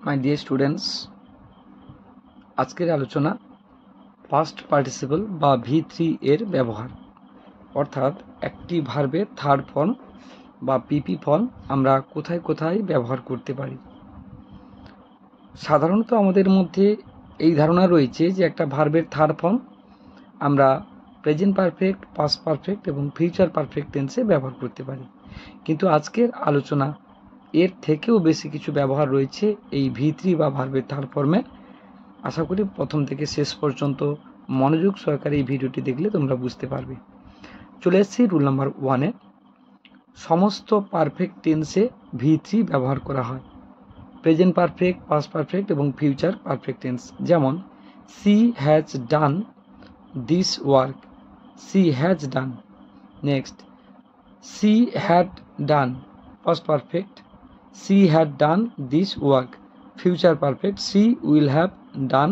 My dear students, আজকের আলোচনা past participle বা V3 এর ব্যবহার, অর্থাৎ একটি ভার্বের থার্ড ফর্ম বা পিপি ফর্ম আমরা কোথায় কোথায় ব্যবহার করতে পারি। সাধারণত আমাদের মধ্যে এই ধারণা রয়েছে যে একটা ভার্বের থার্ড ফর্ম আমরা প্রেজেন্ট পারফেক্ট, পাস্ট পারফেক্ট এবং ফিউচার পারফেক্ট টেন্সে ব্যবহার করতে পারি, কিন্তু আজকের আলোচনা এর থেকেও বেশি কিছু ব্যবহার রয়েছে এই V3 বা ভার্বের থার্ড ফর্মে। আশা করি প্রথম থেকে শেষ পর্যন্ত মনোযোগ সহকারে এই ভিডিওটি দেখলে তোমরা বুঝতে পারবে। চলে এসেছি রুল নাম্বার 1-এ। সমস্ত পারফেক্ট টেন্সে V3 ব্যবহার করা হয়, প্রেজেন্ট পারফেক্ট, পাস্ট পারফেক্ট এবং ফিউচার পারফেক্ট টেন্স। যেমন she has done this work, she has done. Next, she had done, past perfect, she had done this work. Future perfect, she will have done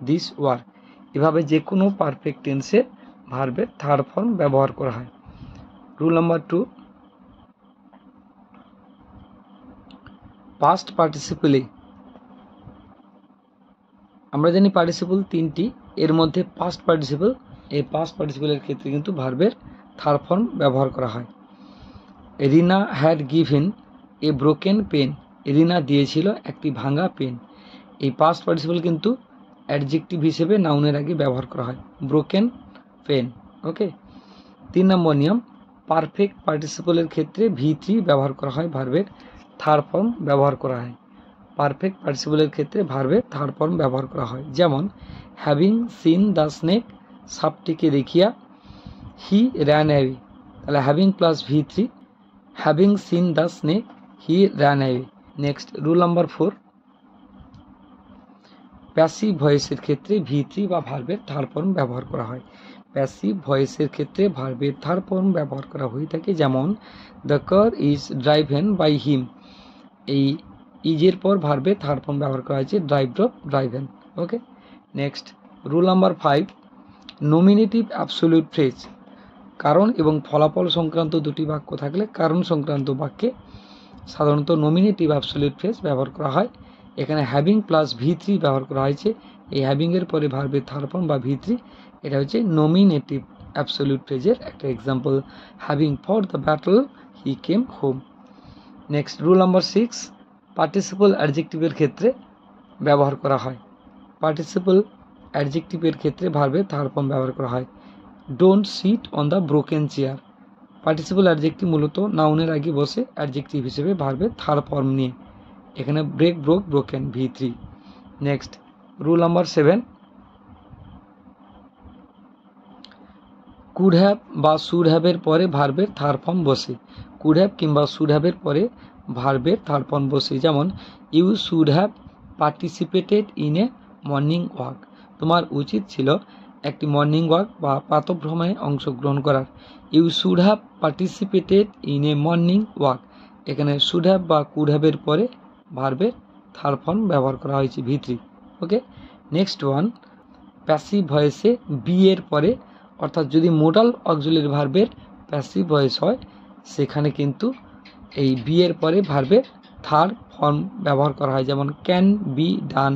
this work. এভাবে যে কোনো perfect টেন্সে ভার্বের third form ব্যবহার করা হয়। Rule number 2, past পার্টিসিপলে আমরা জানি পার্টিসিপল তিনটি, এর মধ্যে পাস্ট পার্টিসিপল, এই পাস্ট পার্টিসিপলের ক্ষেত্রে কিন্তু ভার্বের থার্ড ফর্ম ব্যবহার করা হয়। Rina had given a broken pen, Rina দিয়েছিল একটি ভাঙা পেন। এই পাস্ট পার্টিসিপল কিন্তু অ্যাডজেক্টিভ হিসেবে নাউনের আগে ব্যবহার করা হয়, ব্রোকেন পেন। ওকে। 3 নম্বর নিয়ম, পারফেক্ট পার্টিসিপলের ক্ষেত্রে V3 ব্যবহার করা হয়, ভার্বের থার্ড ফর্ম ব্যবহার করা হয়। পারফেক্ট পার্টিসিপলের ক্ষেত্রে ভার্বের থার্ড ফর্ম ব্যবহার করা হয়। যেমন হ্যাভিং সিন দ্য স্নেক, সাপটিকে দেখিয়া হি র্যান অ্যাওয়ে। তাহলে having plus V3, having seen the snake, he ran away. Next, rule number 4, passive ভয়েসের ক্ষেত্রে V3 বা ভার্বের থার্ড ফর্ম ব্যবহার করা হয়। প্যাসিভ ভয়েসের ক্ষেত্রে ভার্বের থার্ড ফর্ম ব্যবহার করা হয়ে থাকে। যেমন the car is driven by him, এই ইজের পর ভার্বের থার্ড ফর্ম ব্যবহার করা হয়েছে, drive drove driven. Okay. Next, rule number 5, nominative absolute phrase. কারণ এবং ফলাফল সংক্রান্ত দুটি বাক্য থাকলে কারণ সংক্রান্ত বাক্যে সাধারণত নমিনেটিভ অ্যাবসোলিউট ফ্রেজ ব্যবহার করা হয়। এখানে হ্যাভিং প্লাস V3 ব্যবহার করা হয়েছে। এই হ্যাভিংয়ের পরে ভার্বের থার্ড ফর্ম বা V3, এটা হচ্ছে নমিনেটিভ অ্যাবসোলিউট ফ্রেজের একটা example. Having fought the battle he came home. Next, rule number 6, participle অ্যাডজেক্টিভের ক্ষেত্রে ব্যবহার করা হয়। পার্টিসিপল অ্যাডজেক্টিভের ক্ষেত্রে ভার্বের থার্ড ফর্ম ব্যবহার করা হয়। Don't sit on the broken chair. Participle adjective মূলত নাউনের আগে বসে অ্যাডজেক্টিভ হিসেবে ভার্বের থার্ড ফর্ম নিয়ে, এখানে break, broke, broken, V3। Next, rule number 7, could have বা শুড হ্যাভের পরে ভার্বের থার্ড ফর্ম বসে। কুড হ্যাভ কিংবা শুড হ্যাভের পরে ভার্বের থার্ড ফর্ম বসে। যেমন you should have participated in a morning walk, তোমার উচিত ছিল একটি মর্নিং ওয়াক বা প্রাতঃভ্রমণে অংশগ্রহণ করার। You should have participated in a morning walk, এখানে শুড হ্যাভ বা কুড হ্যাভের পরে ভার্বের থার্ড ফর্ম ব্যবহার করা হয়েছে, V3। Okay. Next one, passive ভয়েসে বি এর পরে, অর্থাৎ যদি মোডাল অক্সিলারি ভার্বের প্যাসিভ ভয়েস হয় সেখানে কিন্তু এই বি এর পরে ভার্বের থার্ড ফর্ম ব্যবহার করা হয়। যেমন can be done,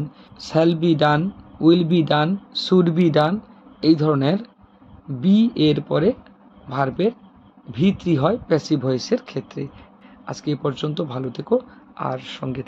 shall be done, will be done, should be done. এই ধরনের বি এর পরে ভার্বের V3 হয় প্যাসিভ ভয়েসের ক্ষেত্রে। আজকে এই পর্যন্ত, ভালো থেকো আর সঙ্গে